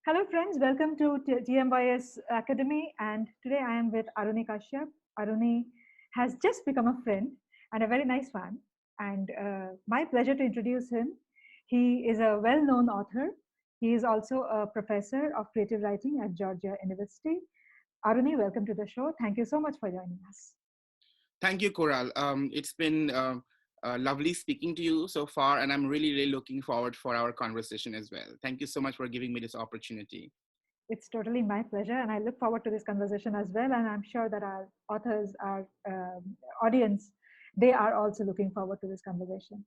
Hello, friends. Welcome to GMYS Academy. And today I am with Aruni Kashyap. Aruni has just become a friend and a very nice one. And my pleasure to introduce him. He is a well known author. He is also a professor of creative writing at Georgia University. Aruni, welcome to the show. Thank you so much for joining us. Thank you, Koral. It's been lovely speaking to you so far, and I'm really looking forward for our conversation as well. Thank you so much for giving me this opportunity. It's totally my pleasure, and I look forward to this conversation as well. And I'm sure that our authors, our audience, they are also looking forward to this conversation.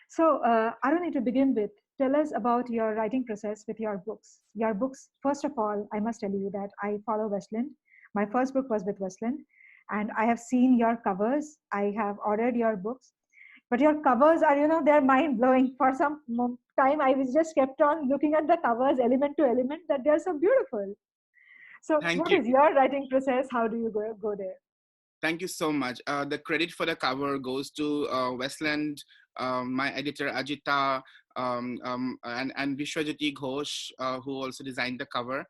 So, Aruni, to begin with, tell us about your writing process with your books. Your books, first of all, I must tell you that I follow Westland. My first book was with Westland, and I have seen your covers. I have ordered your books, but your covers are, they're mind blowing. For some time, I was just kept on looking at the covers, element to element, that they're so beautiful. So, Thank what you. is your writing process? How do you go there? Thank you so much. The credit for the cover goes to Westland, my editor Ajita, and Vishwajyoti Ghosh, who also designed the cover.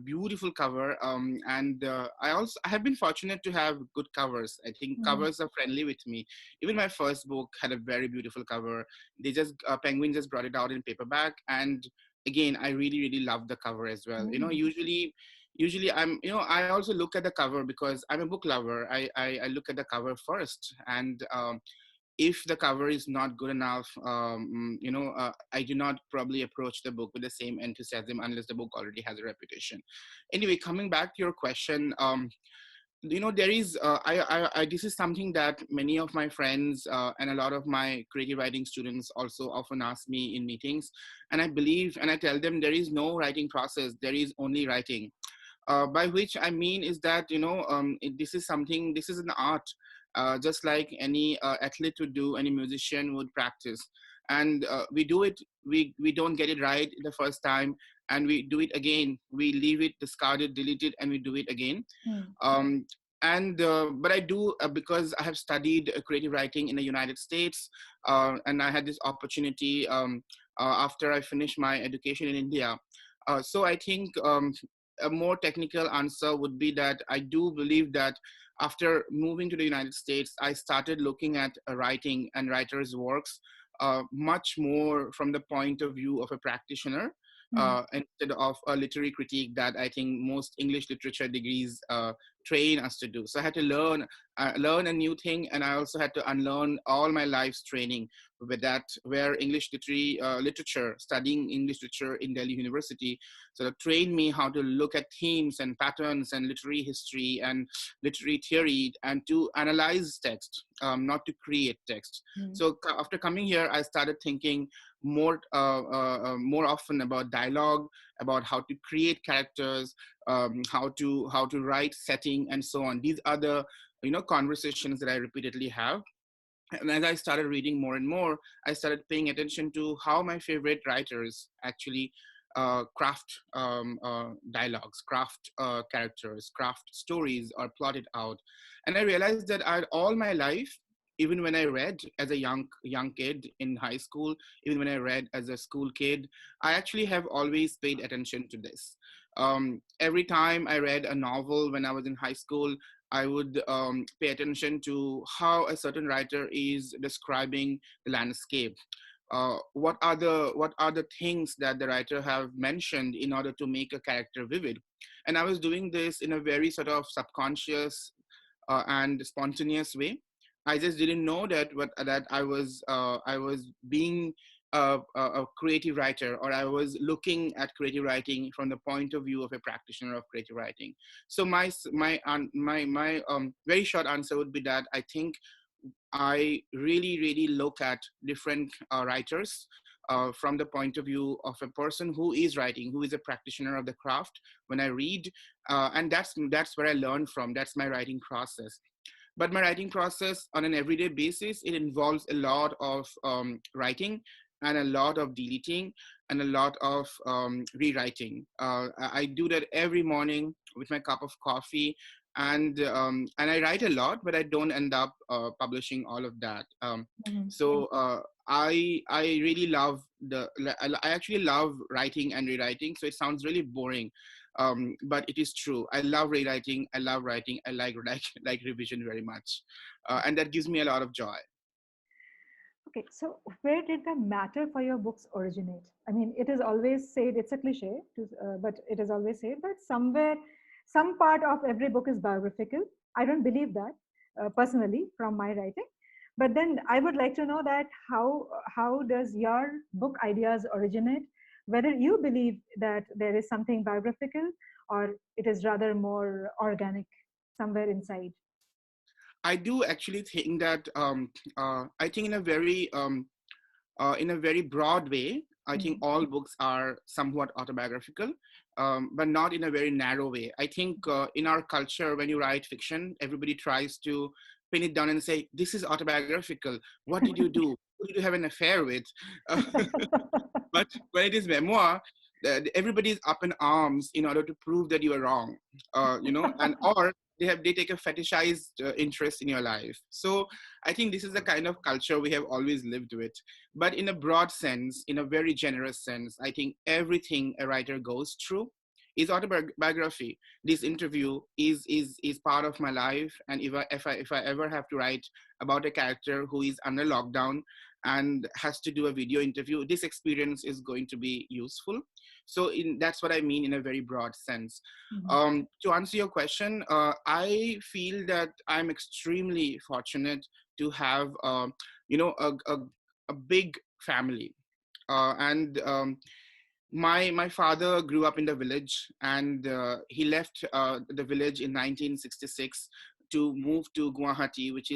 Beautiful cover, and I have been fortunate to have good covers. I think Mm, covers are friendly with me. Even my first book had a very beautiful cover. They just Penguin just brought it out in paperback, and again, I really love the cover as well. mm, Usually I also look at the cover because I'm a book lover. I look at the cover first, and if the cover is not good enough, I do not probably approach the book with the same enthusiasm unless the book already has a reputation. Anyway, coming back to your question, there is this is something that many of my friends and a lot of my creative writing students also often ask me in meetings, and I believe and I tell them there is no writing process, there is only writing. By which I mean is that this is an art, just like any athlete would do, any musician would practice, and we do it. We don't get it right the first time, and we do it again. We leave it, discard it, delete it, and we do it again. mm, Um, and But I do, because I have studied creative writing in the United States, and I had this opportunity after I finished my education in India. So I think a more technical answer would be that I do believe that after moving to the United States, I started looking at writing and writers' works much more from the point of view of a practitioner, mm. instead of a literary critique that I think most English literature degrees train us to do. So I had to learn a new thing, and I also had to unlearn all my life's training with that, where literature, studying English literature in Delhi University, sort of trained me how to look at themes and patterns and literary history and literary theory, and to analyze text, not to create text. Mm. So after coming here, I started thinking more often about dialogue, about how to create characters, how to write setting, and so on. These are the conversations that I repeatedly have. And as I started reading more and more, I started paying attention to how my favorite writers actually craft dialogues, craft characters, craft stories, or plot it out. And I realized that all my life, even when I read as a young kid in high school, even when I read as a school kid, I actually have always paid attention to this. Every time I read a novel when I was in high school, I would pay attention to how a certain writer is describing the landscape. What are the things that the writer have mentioned in order to make a character vivid? And I was doing this in a very sort of subconscious and spontaneous way. I just didn't know that I was being a creative writer, or I was looking at creative writing from the point of view of a practitioner of creative writing. So my very short answer would be that I think I really look at different writers from the point of view of a person who is writing, who is a practitioner of the craft. When I read, and that's where I learn from. That's my writing process. But my writing process on an everyday basis, it involves a lot of writing and a lot of deleting and a lot of rewriting. I do that every morning with my cup of coffee. and I write a lot, but I don't end up publishing all of that. Mhm. So I really love I actually love writing and rewriting. So it sounds really boring, but it is true. I love rewriting. I love writing. I like revision very much, and that gives me a lot of joy. Okay, so where did the matter for your books originate? I mean, it is always said, it's a cliche, but it is always said that somewhere, some part of every book is biographical. I don't believe that personally from my writing. But then I would like to know that how does your book ideas originate? Whether you believe that there is something biographical or it is rather more organic somewhere inside. I do actually think that I think in a very broad way, I think Mm. all books are somewhat autobiographical, but not in a very narrow way. I think in our culture, when you write fiction, everybody tries to pin it down and say, "This is autobiographical. What did you do? Who did you have an affair with?" Uh, but when it is memoir, everybody is up in arms in order to prove that you are wrong, and or they take a fetishized interest in your life. So I think this is the kind of culture we have always lived with. But in a broad sense, in a very generous sense, I think everything a writer goes through is autobiography. This interview is part of my life, and if I ever have to write about a character who is under lockdown and has to do a video interview, this experience is going to be useful. So that's what I mean in a very broad sense. Mhm. To answer your question, I feel that I'm extremely fortunate to have, a big family. And my father grew up in the village, and he left the village in 1966 to move to Guwahati, which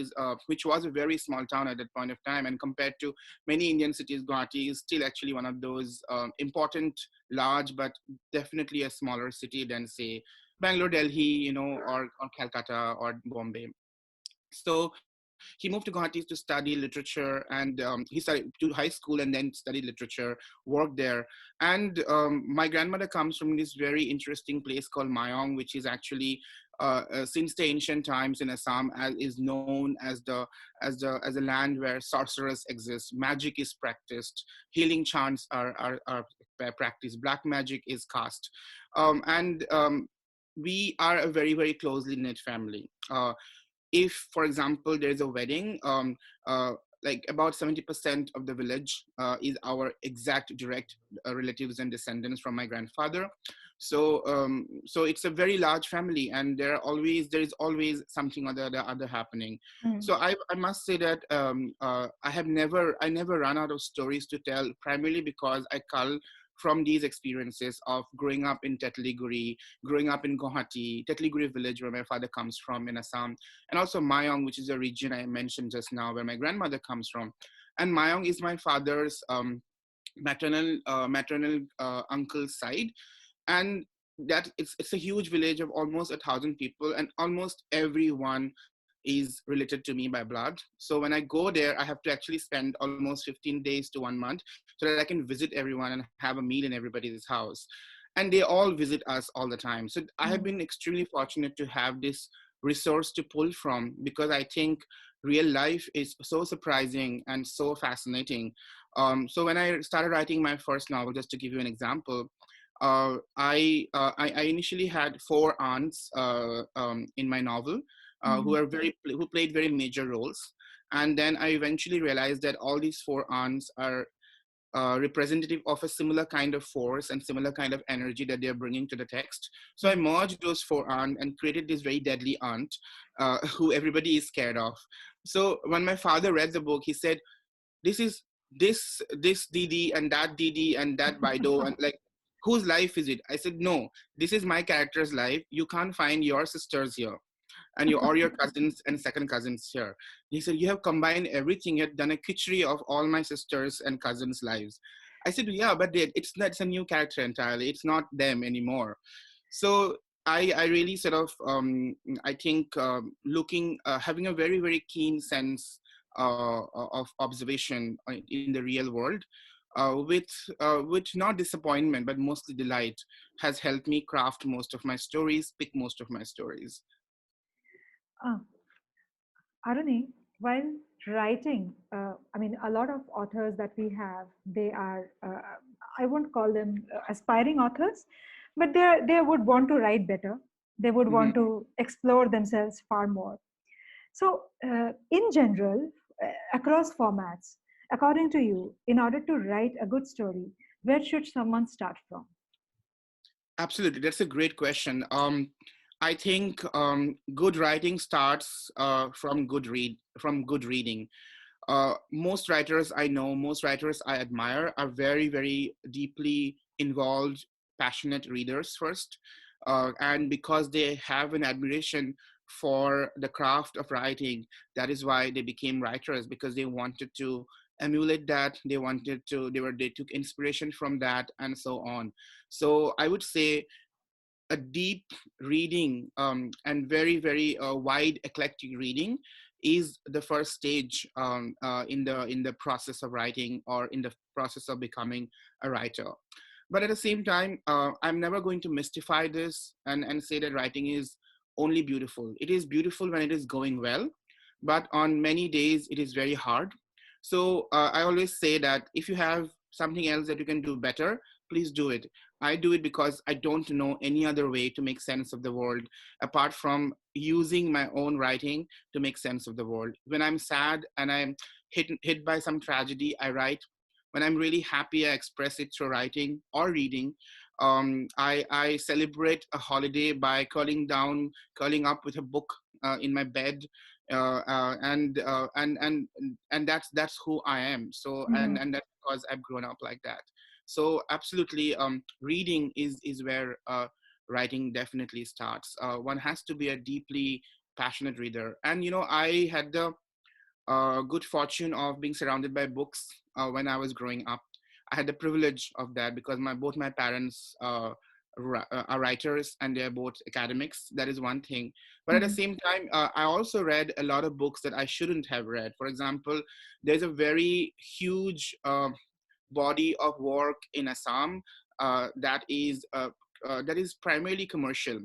was a very small town at that point of time. And compared to many Indian cities, Guwahati is still actually one of those important, large, but definitely a smaller city than, say, Bangalore, Delhi, or Calcutta or Bombay. So he moved to Guwahati to study literature, and he studied to high school and then studied literature, worked there. And my grandmother comes from this very interesting place called Mayong, which is actually since the ancient times in Assam is known as a land where sorcerers exist, magic is practiced, healing chants are practiced, black magic is cast, and we are a very, very closely knit family. If, for example, there's a wedding, like about 70% of the village is our exact direct relatives and descendants from my grandfather. So it's a very large family, and there is always something or the other happening. Mm. So I must say that I never run out of stories to tell, primarily because I cull from these experiences of growing up in Tehsildar, growing up in Guwahati, Tehsildar village where my father comes from in Assam, and also Mayong, which is a region I mentioned just now where my grandmother comes from. And Mayong is my father's maternal uncle's side, and that it's a huge village of almost 1,000 people, and almost everyone is related to me by blood. So when I go there, I have to actually spend almost 15 days to 1 month so that I can visit everyone and have a meal in everybody's house. And they all visit us all the time. So I have been Mm. extremely fortunate to have this resource to pull from, because I think real life is so surprising and so fascinating. So when I started writing my first novel, just to give you an example, I initially had four aunts in my novel Mhm. who played very major roles, and then I eventually realized that all these four aunts are representative of a similar kind of force and similar kind of energy that they're bringing to the text. So I Mm. merged those four aunts and created this very deadly aunt who everybody is scared of. So when my father read the book, he said, "This is this Didi and that Didi and that Baido, and like, whose life is it?" I said, "No, this is my character's life. You can't find your sisters here, and your cousins and second cousins here." He said, "You have combined everything. You have done a kitchery of all my sisters and cousins' lives." I said, "Yeah, but it's a new character entirely. It's not them anymore." So I really sort of I think having a very, very keen sense of observation in the real world, with not disappointment but mostly delight, has helped me craft most of my stories, pick most of my stories. Ah, Aruni, while writing, I mean, a lot of authors that we have, they are, I won't call them aspiring authors, but they would want to write better. They would Mhm. want to explore themselves far more. So, in general, across formats, according to you, in order to write a good story, where should someone start from? Absolutely, that's a great question. I think good writing starts from good reading. Most writers I know, most writers I admire are very, very deeply involved, passionate readers first. And because they have an admiration for the craft of writing, that is why they became writers, because they wanted to emulate that. They took inspiration from that and so on. So I would say a deep reading and very, very wide eclectic reading is the first stage in the process of writing or in the process of becoming a writer. But at the same time, I'm never going to mystify this and say that writing is only beautiful. It is beautiful when it is going well, but on many days it is very hard. So I always say that if you have something else that you can do better, please do it. I do it because I don't know any other way to make sense of the world apart from using my own writing to make sense of the world. When I'm sad and I'm hit by some tragedy, I write. When I'm really happy, I express it through writing or reading. I celebrate a holiday by curling up with a book in my bed, and that's who I am. So Mhm. and that's because I've grown up like that. So absolutely, reading is where writing definitely starts. One has to be a deeply passionate reader, and I had the good fortune of being surrounded by books when I was growing up. I had the privilege of that because both my parents are writers and they're both academics. That is one thing. But at the Mhm. same time, I also read a lot of books that I shouldn't have read. For example, there's a very huge body of work in Assam that is primarily commercial.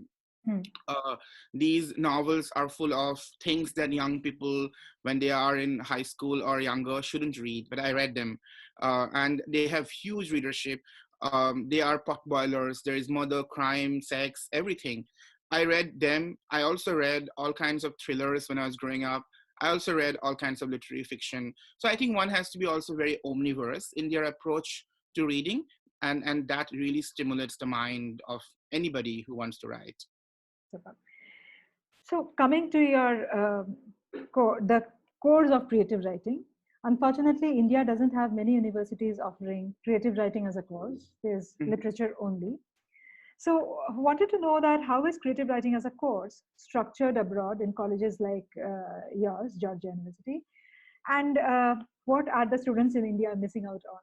Mhm. uh, these novels are full of things that young people, when they are in high school or younger, shouldn't read. But I read them, and they have huge readership. They are pot boilers. There is murder, crime, sex, everything. I read them. I also read all kinds of thrillers when I was growing up. I also read all kinds of literary fiction. So I think one has to be also very omnivorous in their approach to reading, and that really stimulates the mind of anybody who wants to write. Super. So, coming to your the course of creative writing, unfortunately, India doesn't have many universities offering creative writing as a course. There's literature only. So, wanted to know that how is creative writing as a course structured abroad in colleges like yours, Georgia University, and what are the students in India missing out on?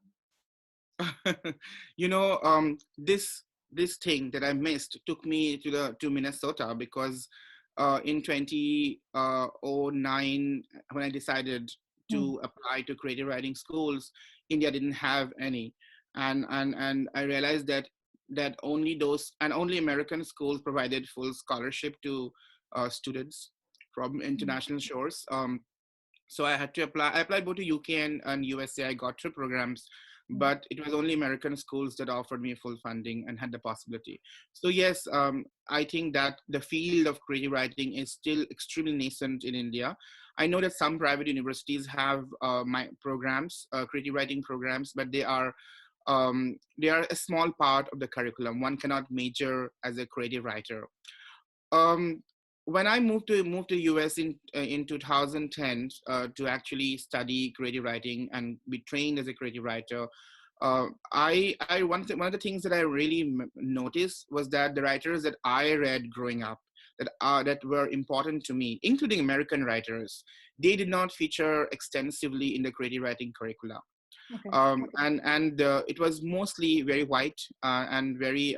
This thing that I missed took me to Minnesota because in 2009, when I decided Hmm. to apply to creative writing schools, India didn't have any, and I realized that only American schools provided full scholarship to students from Hmm. international shores. So I had to apply. I applied both to UK and USA. I got through programs, Hmm. but it was only American schools that offered me full funding and had the possibility. So yes, I think that the field of creative writing is still extremely nascent in India. I know that some private universities have my programs, creative writing programs, but they are a small part of the curriculum. One cannot major as a creative writer. um, when I moved to US in 2010 to actually study creative writing and be trained as a creative writer, I one of the things that I really noticed was that the writers that I read growing up that were important to me, including American writers, they did not feature extensively in the creative writing curricula. Okay. And it was mostly very white and very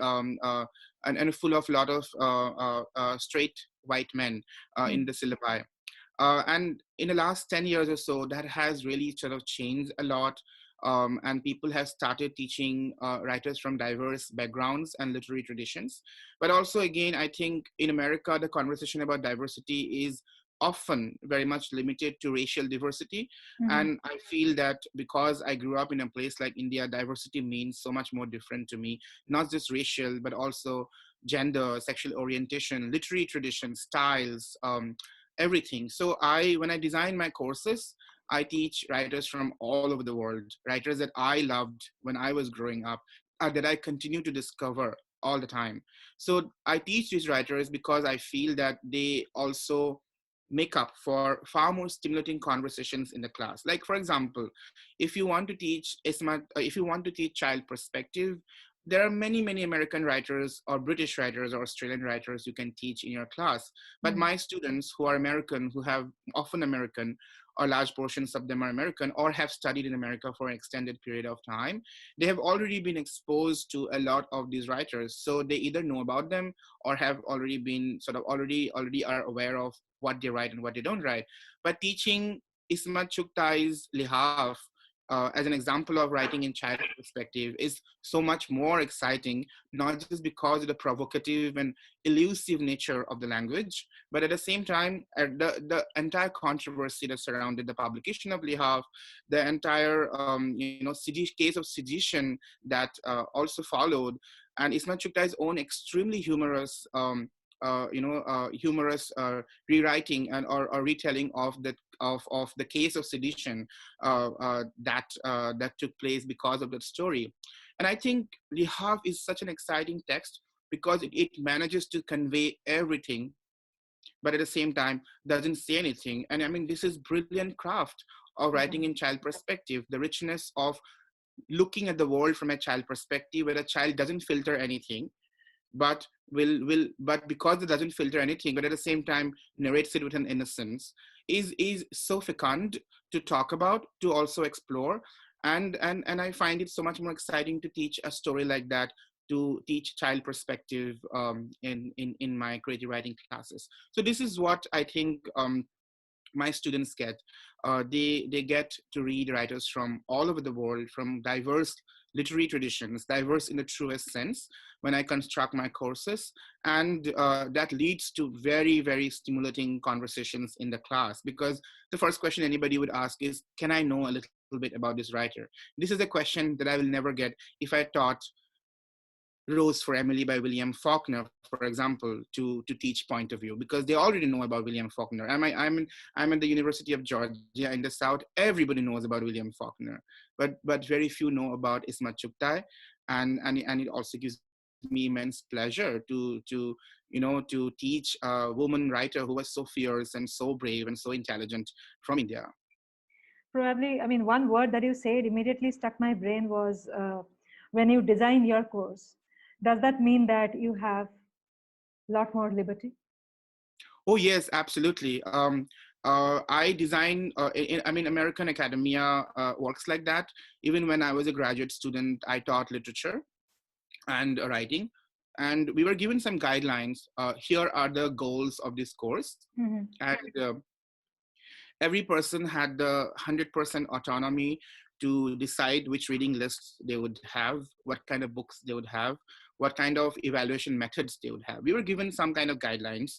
and full of a lot of straight white men Hmm. in the syllabi. And in the last 10 years or so, that has really sort of changed a lot. And people have started teaching writers from diverse backgrounds and literary traditions. But also, again, I think in America, the conversation about diversity is often very much limited to racial diversity. Mm-hmm. And I feel that because I grew up in a place like India, diversity means so much more different to me, not just racial, but also gender, sexual orientation, literary traditions, styles, everything. So when I design my courses, I teach writers from all over the world, writers that I loved when I was growing up, that I continue to discover all the time. So I teach these writers because I feel that they also make up for far more stimulating conversations in the class. Like, for example, if you want to teach if you want to teach child perspective, there are many American writers or British writers or Australian writers you can teach in your class. But Mm-hmm. my students who are American, who have often American, or large portions of them are American or have studied in America for an extended period of time, they have already been exposed to a lot of these writers. So they either know about them or have already been sort of already are aware of what they write and what they don't write. But teaching Ismat Chughai's Lihaf as an example of writing in child perspective is so much more exciting, not just because of the provocative and elusive nature of the language, but at the same time, the entire controversy that surrounded the publication of Lihaf, the entire case of sedition that also followed, and Ismail Chughai's own extremely humorous humorous rewriting and or retelling of the case of sedition that took place because of that story. And I think Lihaf is such an exciting text because it manages to convey everything, but at the same time doesn't say anything. And I mean, this is brilliant craft of writing in child perspective, the richness of looking at the world from a child perspective where a child doesn't filter anything, but but because it doesn't filter anything, but at the same time narrates it with an innocence, is so fecund to talk about, to also explore. And I find it so much more exciting to teach a story like that, to teach child perspective in my creative writing classes. So this is what I think my students get. They get to read writers from all over the world, from diverse literary traditions, diverse in the truest sense, when I construct my courses. And that leads to very stimulating conversations in the class, because the first question anybody would ask is, can I know a little bit about this writer? This is a question that I will never get if I taught Rose for Emily by William Faulkner, for example, to teach point of view, because they already know about William Faulkner. I'm at the University of Georgia in the South. Everybody knows about William Faulkner, but very few know about Ismat Chughai, and it also gives me immense pleasure to teach a woman writer who was so fierce and so brave and so intelligent from India. Probably, I mean, one word that you said immediately stuck my brain was when you design your course. Does that mean that you have a lot more liberty? Oh yes, absolutely. I design. I mean, American academia works like that. Even when I was a graduate student, I taught literature and writing, and we were given some guidelines. Here are the goals of this course, Mm-hmm. and every person had the 100% autonomy to decide which reading lists they would have, what kind of books they would have, what kind of evaluation methods they would have. We were given some kind of guidelines.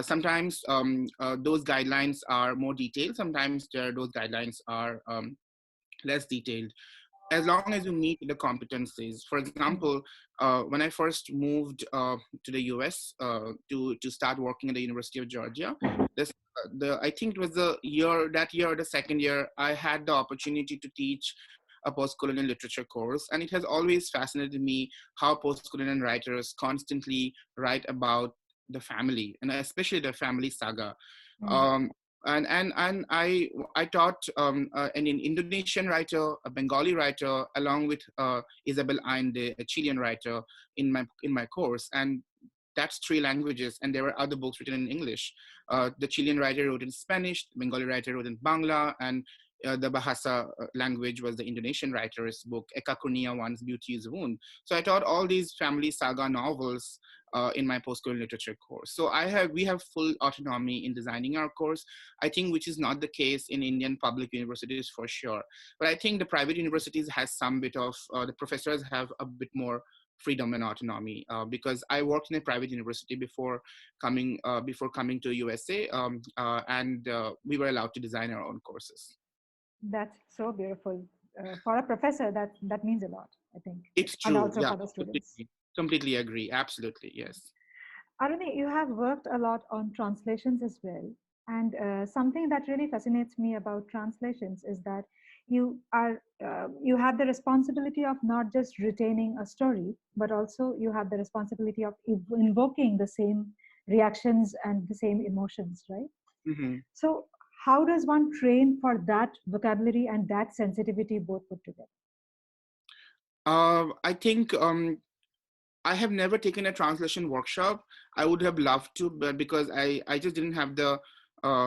Sometimes those guidelines are more detailed. Sometimes those guidelines are less detailed, as long as you meet the competencies. For example, when I first moved to the US to start working at the University of Georgia, I think it was that year or the second year, I had the opportunity to teach a post-colonial literature course, and it has always fascinated me how post-colonial writers constantly write about the family, and especially the family saga. Mm-hmm. Um, and I taught an Indonesian writer, a Bengali writer, along with Isabel Allende, a Chilean writer, in my course. And that's 3 languages, and there were other books written in English. The Chilean writer wrote in Spanish, the Bengali writer wrote in Bangla, and the Bahasa language was the Indonesian writer's book, Eka Kurnia One's Beauty is a Wound. So I taught all these family saga novels in my post-colonial literature course. So we have full autonomy in designing our course, I think, which is not the case in Indian public universities for sure. But I think the private universities has some bit of, the professors have a bit more freedom and autonomy, because I worked in a private university before coming to USA, and we were allowed to design our own courses. That's so beautiful. For a professor, that means a lot, I think, It's and true. also Yeah, for the students. completely agree. Absolutely. Yes. Aruni, you have worked a lot on translations as well. And something that really fascinates me about translations is that you have the responsibility of not just retaining a story, but also you have the responsibility of invoking the same reactions and the same emotions, right? Mm-hmm. So how does one train for that vocabulary and that sensitivity both put together? I think I have never taken a translation workshop. I would have loved to, but because I just didn't have the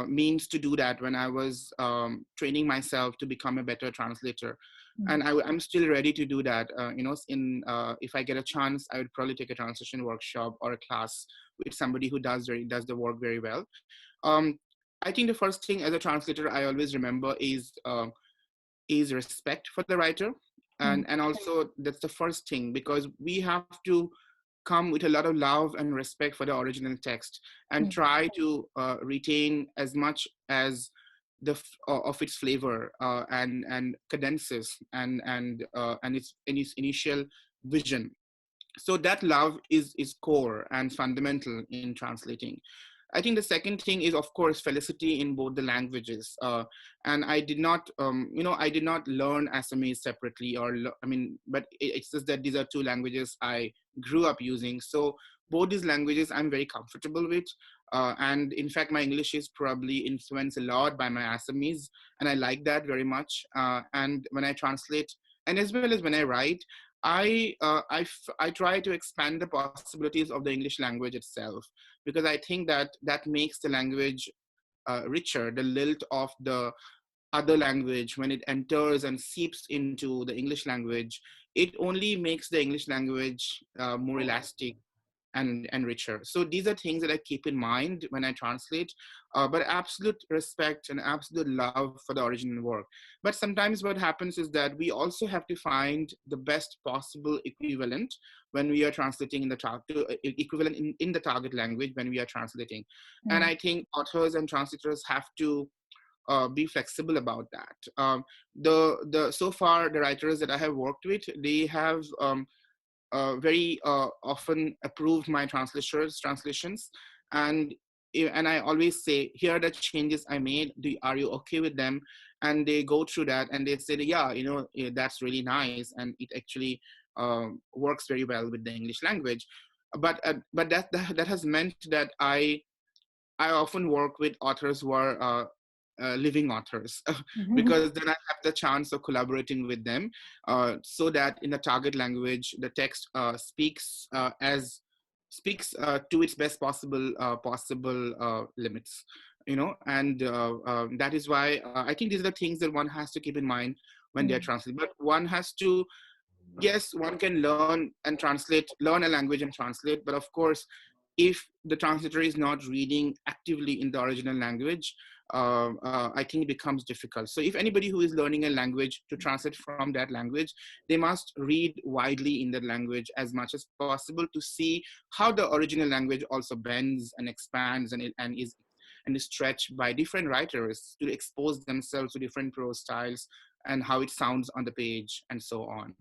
means to do that when I was training myself to become a better translator. Mm. And I'm still ready to do that. If I get a chance, I would probably take a translation workshop or a class with somebody who does the work very well. Um, I think the first thing as a translator I always remember is respect for the writer, Mm. and also that's the first thing, because we have to come with a lot of love and respect for the original text and Mm. try to retain as much as of its flavor and cadences and its initial vision. So that love is core and fundamental in translating. I think the second thing is, of course, felicity in both the languages. And I did not, I did not learn Assamese separately, but it's just that these are two languages I grew up using. So both these languages I'm very comfortable with. And in fact, my English is probably influenced a lot by my Assamese, and I like that very much. And when I translate, and as well as when I write, I try to expand the possibilities of the English language itself, because I think that that makes the language richer. The lilt of the other language, when it enters and seeps into the English language, it only makes the English language more elastic and richer. So these are things that I keep in mind when I translate, but absolute respect and absolute love for the original work. But sometimes what happens is that we also have to find the best possible equivalent when we are translating equivalent in the target language when we are translating. And Mm. I think authors and translators have to be flexible about that. The so far the writers that I have worked with, they have very often approved my translations, and and I always say, here are the changes I made. Are you okay with them? And they go through that and they say, yeah, that's really nice, and it actually works very well with the English language. But that has meant that I often work with authors who are living authors, because then I have the chance of collaborating with them, so that in the target language, the text speaks to its best possible limits. And that is why I think these are the things that one has to keep in mind when they're Mm. translating. But one has to, yes, one can learn a language and translate, but of course, if the translator is not reading actively in the original language, I think it becomes difficult. So if anybody who is learning a language to translate from that language, they must read widely in that language as much as possible to see how the original language also bends and expands and is stretched by different writers to expose themselves to different prose styles and how it sounds on the page and so on.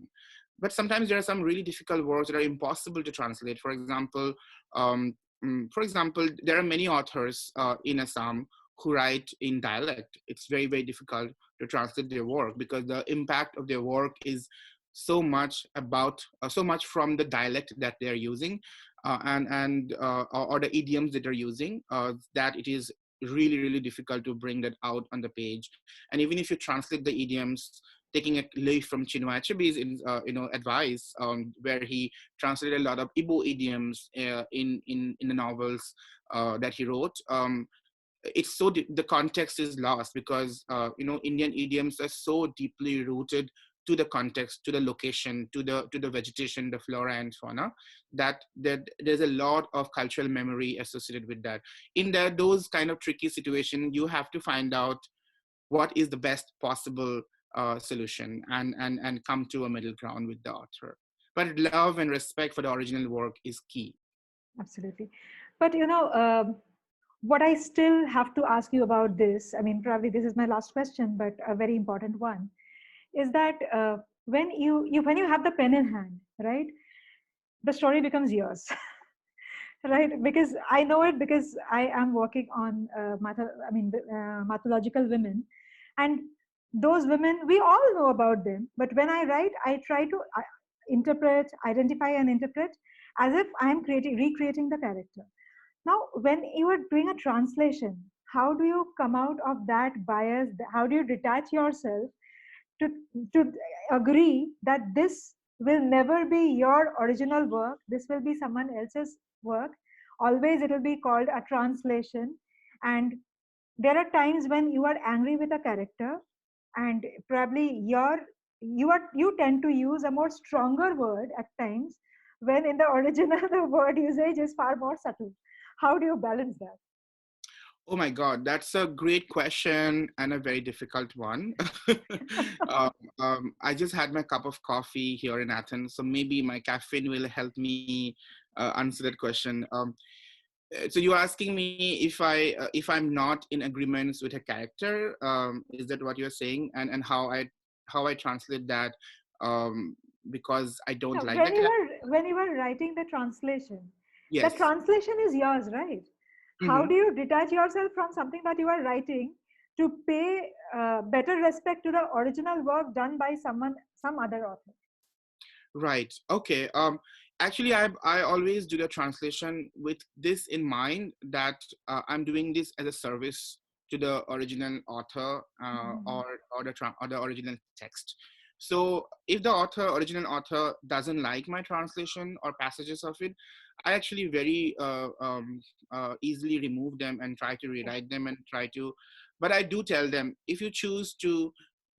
But sometimes there are some really difficult words that are impossible to translate. For example, there are many authors in Assam who write in dialect. It's very, very difficult to translate their work because the impact of their work is so much from the dialect that they're using, or the idioms that they're using, that it is really, really difficult to bring that out on the page. And even if you translate the idioms, taking a leaf from Chinua Achebe's advice, where he translated a lot of Igbo idioms in the novels that he wrote. The context is lost because Indian idioms are so deeply rooted to the context, to the location, to the vegetation, the flora and fauna, that there's a lot of cultural memory associated with that. In those kind of tricky situations, you have to find out what is the best possible solution and come to a middle ground with the author. but love and respect for the original work is key. Absolutely. But what I still have to ask you about this, I mean, probably this is my last question, but a very important one, is that when when you have the pen in hand, right, the story becomes yours. Right, because I know it, because I am working on mythological women, and those women, we all know about them, but when I write, I try to interpret, identify and interpret as if I am creating, recreating the character. Now when you are doing a translation, how do you come out of that bias? How do you detach yourself to to agree that this will never be your original work, this will be someone else's work? Always it will be called a translation, and there are times when you are angry with a character, and probably you tend to use a more stronger word at times, when in the original the word usage is far more subtle. How do you balance that? Oh my God, that's a great question and a very difficult one. um, I just had my cup of coffee here in Athens, so maybe my caffeine will help me answer that question. So you're asking me if I'm not in agreements with a character, is that what you're saying? And how I translate that, because I don't Now, like that character? when you were writing the Yes. translation is yours, right? How Mm-hmm. do you detach yourself from something that you are writing to pay better respect to the original work done by some other author? Right. Okay. Actually, I always do the translation with this in mind, that I'm doing this as a service to the original author, Mhm. or the original text. So if the original author doesn't like my translation or passages of it, I actually very easily remove them and try to Yeah. rewrite them and try to. But I do tell them, if you choose to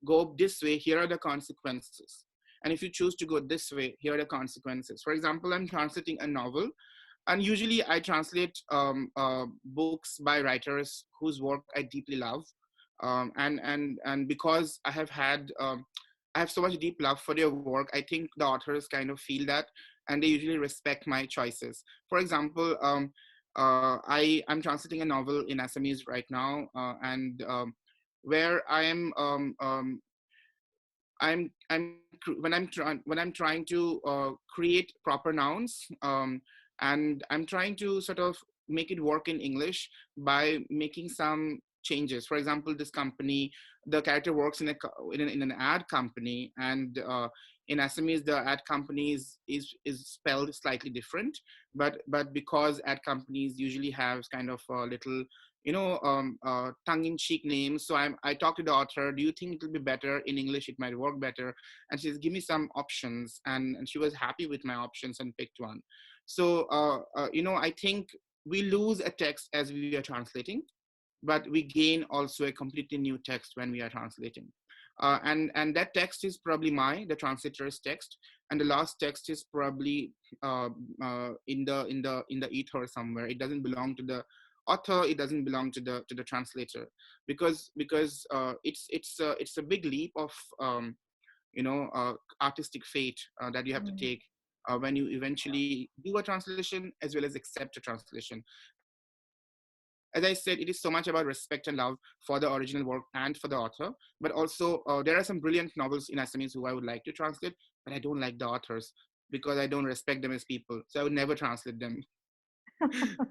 go this way, here are the consequences, and if you choose to go this way, here are the consequences. For example, I'm translating a novel, and usually I translate books by writers whose work I deeply love, and because I have so much deep love for their work, I think the authors kind of feel that, and they usually respect my choices. For example, I'm translating a novel in Assamese right now, and where I am when I'm trying to create proper nouns, and I'm trying to sort of make it work in English by making some changes. For example, this company, the character works in an ad company, and in Assamese the ad company is spelled slightly different, but because ad companies usually have kind of a little, tongue-in-cheek names. So I talked to the author, do you think it'll be better in English, it might work better? And she says, give me some options, and she was happy with my options and picked one. So I think we lose a text as we are translating, but we gain also a completely new text when we are translating. And that text is probably the translator's text, and the last text is probably in the ether somewhere. It doesn't belong to the author. It doesn't belong to the translator, because it's a big leap of artistic fate that you have to Mm. take when you eventually do a translation as well as accept a translation. As I said, it is so much about respect and love for the original work and for the author. But also, there are some brilliant novels in Assamese who I would like to translate, but I don't like the authors because I don't respect them as people. So I would never translate them.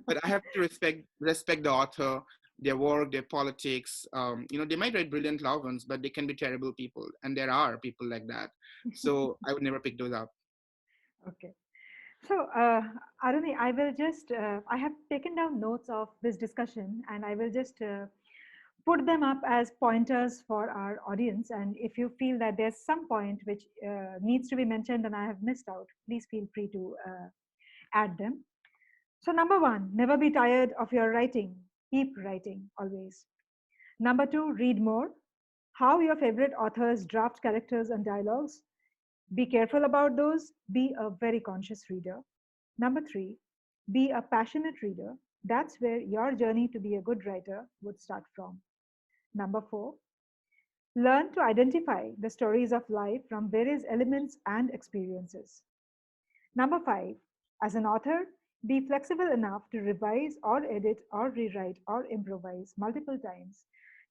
But I have to respect the author, their work, their politics. They might write brilliant novels, but they can be terrible people, and there are people like that. So I would never pick those up. Okay. So, Aruni, I have taken down notes of this discussion, and I will just put them up as pointers for our audience. And if you feel that there's some point which needs to be mentioned and I have missed out, please feel free to add them. So, number one, never be tired of your writing. Keep writing always. Number two, read more. How your favorite authors draft characters and dialogues. Be careful about those. Be a very conscious reader. Number three, be a passionate reader. That's where your journey to be a good writer would start from. Number four, learn to identify the stories of life from various elements and experiences. Number 5, as an author, be flexible enough to revise or edit or rewrite or improvise multiple times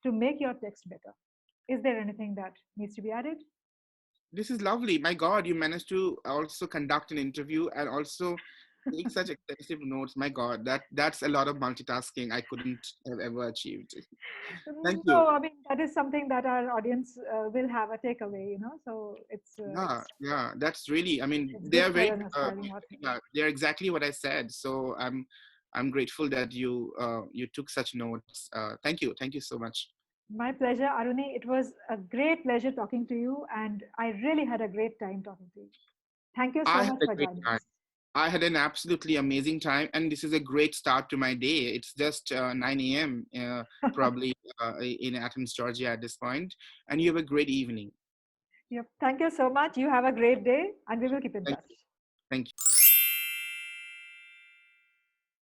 to make your text better. Is there anything that needs to be added? This is lovely. My God, you managed to also conduct an interview and also take such extensive notes. My God, that's a lot of multitasking I couldn't have ever achieved. Thank you. No, I mean that is something that our audience will have a takeaway, So Yeah, yeah, that's really, I mean, it's they good are for very, an aspiring author. yeah, they're exactly what I said. So I'm grateful that you took such notes. Thank you so much. My pleasure, Aruni. It was a great pleasure talking to you, and I really had a great time talking to you. Thank you I so had much a for great joining time. us. I had an absolutely amazing time, and this is a great start to my day. It's just 9 a.m. Probably in Athens, Georgia at this point, and you have a great evening. Yep. Thank you so much. You have a great day, and we will keep in Thank touch. you. Thank you.